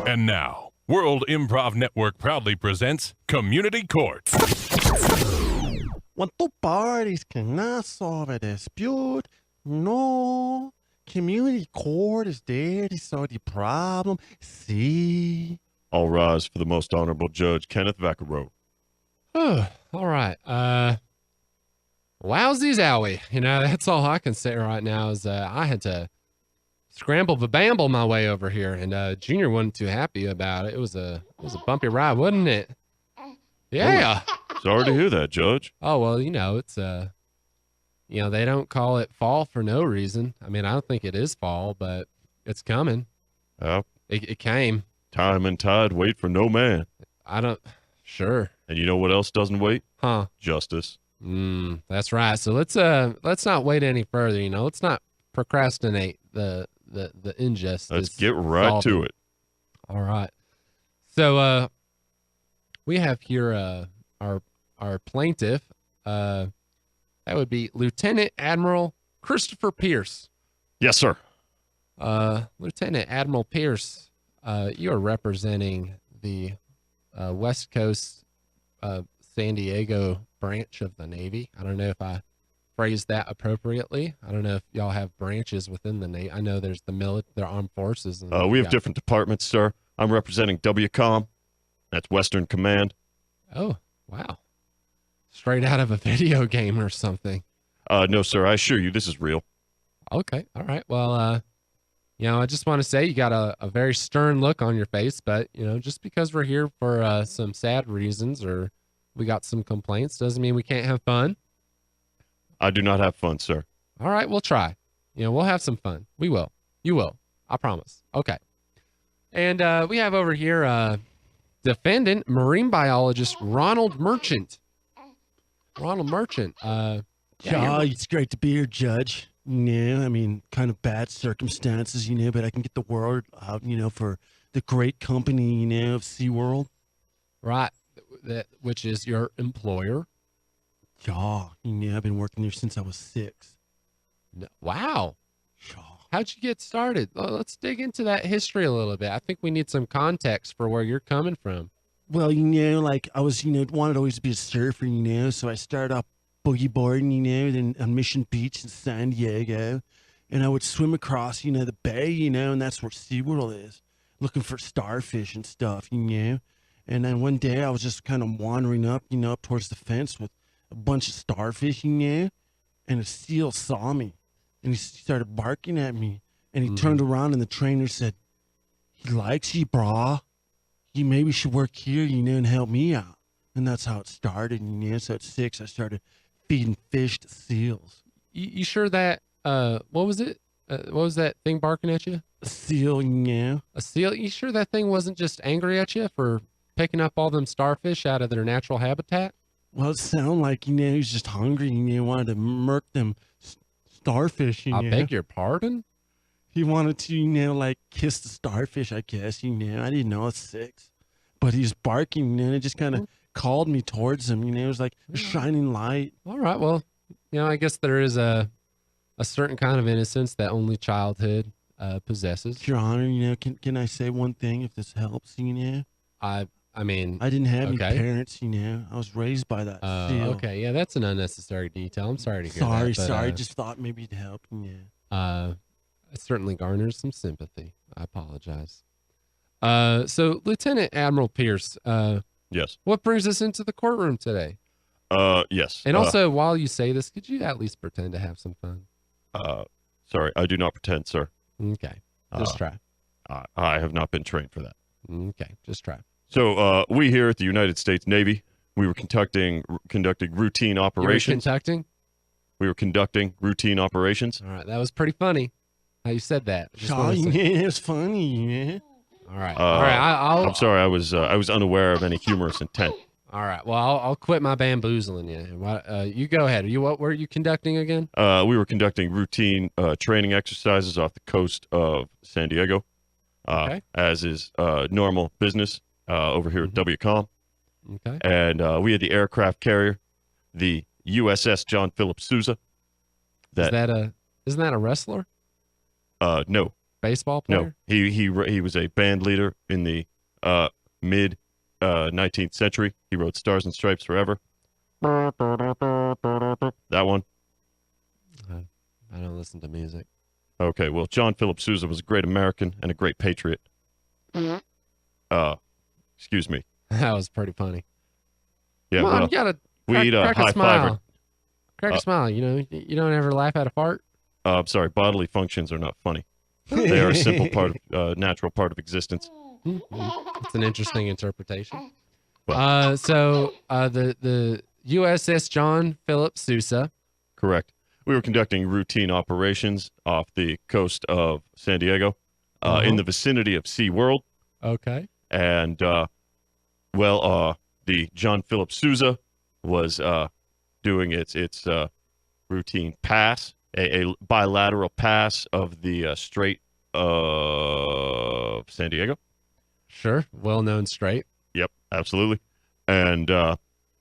And now, World Improv Network proudly presents Community Court. When two parties cannot solve a dispute, no. Community court is there to solve the problem. See? All rise for the most honorable Judge Kenneth Vicarro. Oh, all right. Wowsies owie. You know, that's all I can say right now is I had to scramble the bamble my way over here, and Junior wasn't too happy about it. It was a bumpy ride, wasn't it? Yeah. Sorry to hear that, Judge. Oh, well, you know, it's they don't call it fall for no reason. I mean, I don't think it is fall, but it's coming. It came. Time and tide wait for no man. Sure. And you know what else doesn't wait? Huh. Justice. That's right. So let's not wait any further, you know. Let's not procrastinate the injustice. Let's get right to it. All right. So we have here our plaintiff. That would be Lieutenant Admiral Christopher Pierce. Yes, sir. Lieutenant Admiral Pierce, you are representing the West Coast San Diego branch of the Navy. I don't know if I phrased that appropriately. I don't know if y'all have branches within the Navy. I know there's the armed forces. And we have different departments, sir. I'm representing WCOM. That's Western Command. Oh, wow. Straight out of a video game or something. No, sir. I assure you, this is real. Okay. All right. Well, I just want to say you got a very stern look on your face, but, just because we're here for some sad reasons or we got some complaints doesn't mean we can't have fun. I do not have fun, sir. All right. We'll try. We'll have some fun. We will. You will. I promise. Okay. And we have over here defendant, marine biologist Ronald Merchant. Ronald Merchant. It's great to be here, Judge. I mean, kind of bad circumstances, but I can get the word out, for the great company, of SeaWorld. Right. Which is your employer. Yeah, I've been working there since I was 6. Wow. Yeah. How'd you get started? Let's dig into that history a little bit. I think we need some context for where you're coming from. Well, I was, wanted always to be a surfer, so I started off boogie boarding, then on Mission Beach in San Diego, and I would swim across, the bay, and that's where SeaWorld is, looking for starfish and stuff, and then one day I was just kind of wandering up, up towards the fence with a bunch of starfish, and a seal saw me, and he started barking at me, and he turned around, and the trainer said, "He likes you, brah. You maybe should work here, and help me out." And that's how it started, so at 6, I started feeding fish to seals. You sure that, what was it? What was that thing barking at you? A seal, A seal? You sure that thing wasn't just angry at you for picking up all them starfish out of their natural habitat? Well, it sounded like, he was just hungry, wanted to murk them starfish, I beg your pardon? He wanted to, kiss the starfish, I guess, I didn't know, I was 6. But he was barking, and it just kind of called me towards him, it was like a shining light. All right, well, I guess there is a certain kind of innocence that only childhood possesses. Your Honor, can I say one thing, if this helps, I mean, I didn't have any parents, I was raised by that seal. Okay, yeah, that's an unnecessary detail. I'm sorry to hear that. Sorry, just thought maybe it'd help, It certainly garners some sympathy. I apologize. So, Lieutenant Admiral Pierce, Yes. what brings us into the courtroom today? Yes. And also, while you say this, could you at least pretend to have some fun? Sorry, I do not pretend, sir. Okay, just try. I have not been trained for that. Okay, just try. So, we here at the United States Navy, we were conducting routine operations. We were conducting routine operations. All right, that was pretty funny how you said that. It's funny, All right. I'm sorry, I was unaware of any humorous intent. All right. Well, I'll quit my bamboozling you. You go ahead. What were you conducting again? We were conducting routine training exercises off the coast of San Diego, as is normal business over here at WCOM. Okay. And we had the aircraft carrier, the USS John Philip Sousa. Isn't that a wrestler? No. baseball player? No, he was a band leader in the mid 19th century. He wrote Stars and Stripes Forever. That one. I don't listen to music. Okay, well, John Philip Sousa was a great American and a great patriot. Excuse me. That was pretty funny. Yeah, Come on, well, you gotta we'd crack a high smile. five. Crack a smile. You know, you don't ever laugh at a fart. I'm sorry, bodily functions are not funny. They are a simple part of natural part of existence. It's an interesting interpretation. Well, So the USS John Philip Sousa. correct. We were conducting routine operations off the coast of San Diego, in the vicinity of SeaWorld. Okay. And, the John Philip Sousa was doing its routine pass, a bilateral pass of the Strait of San Diego. Sure. Well-known strait. Yep, absolutely. And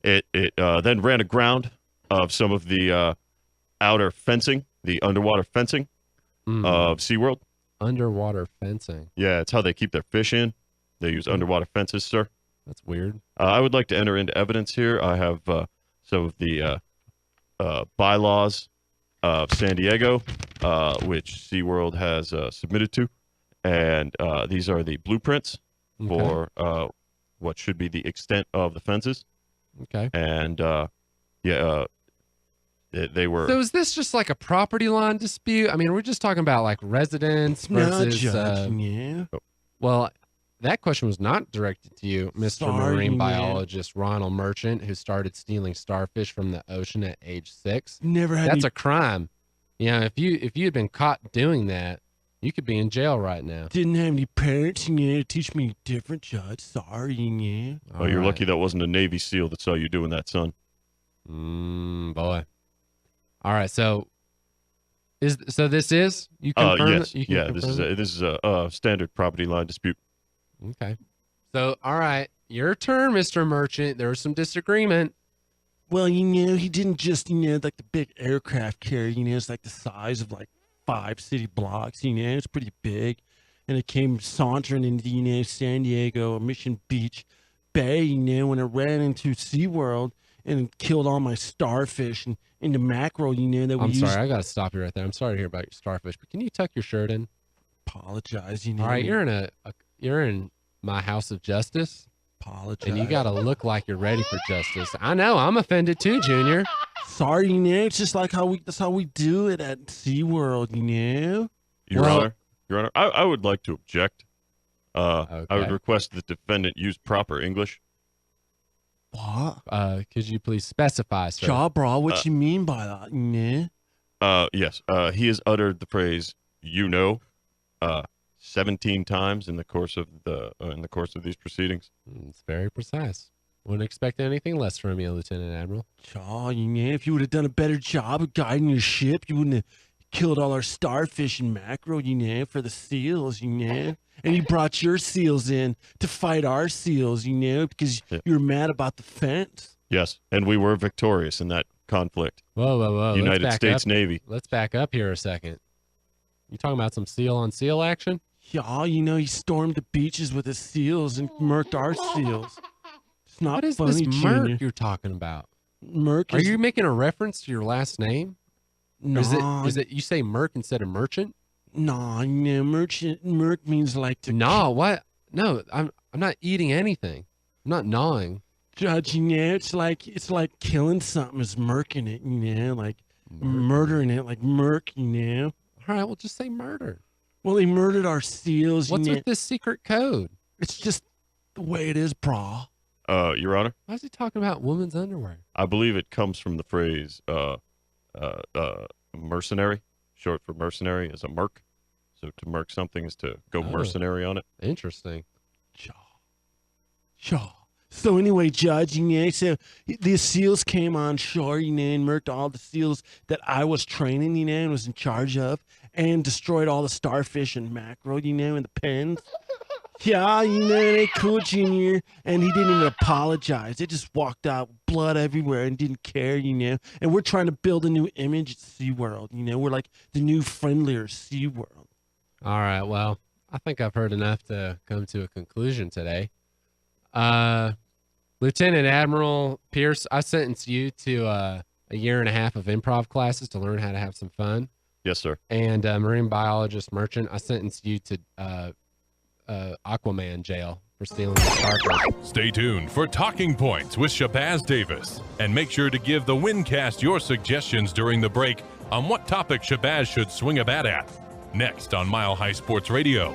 it then ran aground of some of the outer fencing, the underwater fencing of SeaWorld. Underwater fencing. Yeah, it's how they keep their fish in. They use underwater fences, sir. That's weird. I would like to enter into evidence here. I have some of the bylaws of San Diego, which SeaWorld has submitted to. And these are the blueprints for what should be the extent of the fences. Okay. And, they were... So is this just like a property line dispute? I mean, we're just talking about like residents No, versus... Judge, yeah. Well, that question was not directed to you, Mr. Sorry, Marine man. Biologist Ronald Merchant, who started stealing starfish from the ocean at age 6. Never had That's any, a crime. You know, if you had been caught doing that, you could be in jail right now. didn't have any parents, to teach me different, Judge. Sorry, yeah. Oh, you're lucky that wasn't a Navy SEAL that saw you doing that, son. Boy. All right, so this is you confirm yes, that? You can yeah. confirm This is a standard property line dispute. Okay. So, all right, your turn, Mr. Merchant. There was some disagreement. Well, he didn't just, like the big aircraft carrier, it's like the size of like 5 city blocks, it's pretty big. And it came sauntering into, San Diego, Mission Beach Bay, when it ran into SeaWorld and killed all my starfish and the mackerel, that we I'm used. sorry, I got to stop you right there. I'm sorry to hear about your starfish, but can you tuck your shirt in? Apologize, All right, you're in my house of justice, Apologize. and you got to look like you're ready for justice. I know, I'm offended too, Junior. Sorry, it's just like that's how we do it at SeaWorld, Your Well- Honor, I would like to object. I would Okay. request that the defendant use proper English. What? Could you please specify, sir? Ja, bro, what you mean by that, Yes. He has uttered the phrase "you know" 17 times in the course of these proceedings. It's very precise. Wouldn't expect anything less from you, Lieutenant Admiral. Ja, if you would have done a better job of guiding your ship, you wouldn't have killed all our starfish and mackerel, for the seals, And you brought your seals in to fight our seals, because you were mad about the fence. Yes, and we were victorious in that conflict. Whoa. United Let's back States up. Navy. Let's back up here a second. You talking about some seal on seal action? Yeah, he stormed the beaches with his seals and murked our seals. It's not What is funny, this Junior. Merc you're talking about? Merc Are is... you making a reference to your last name? Nah, Is it you say Merc instead of merchant? Nah, Merc means like to... No, what? No, I'm not eating anything. I'm not gnawing. Judge, it's like killing something is murking it, like murdering it, like murk, All right, well, just say murder. Well, they murdered our seals. What's with this secret code? It's just the way it is, brah. Your Honor, Why is he talking about women's underwear? I believe it comes from the phrase mercenary. Short for mercenary is a merc. So to merc something is to go mercenary on it. Interesting. Shaw. So anyway, Judge, so the seals came on shore, and murked all the seals that I was training, and was in charge of, and destroyed all the starfish and mackerel, in the pens. Yeah, they could, Junior, and he didn't even apologize. They just walked out, blood everywhere, and didn't care, And we're trying to build a new image at SeaWorld, We're like the new, friendlier SeaWorld. All right. Well, I think I've heard enough to come to a conclusion today. Lieutenant Admiral Pierce, I sentenced you to a year and a half of improv classes to learn how to have some fun. Yes, sir. And marine biologist Merchant, I sentenced you to Aquaman jail for stealing the starfish. Stay tuned for Talking Points with Shabazz Davis. And make sure to give the Windcast your suggestions during the break on what topic Shabazz should swing a bat at. Next on Mile High Sports Radio.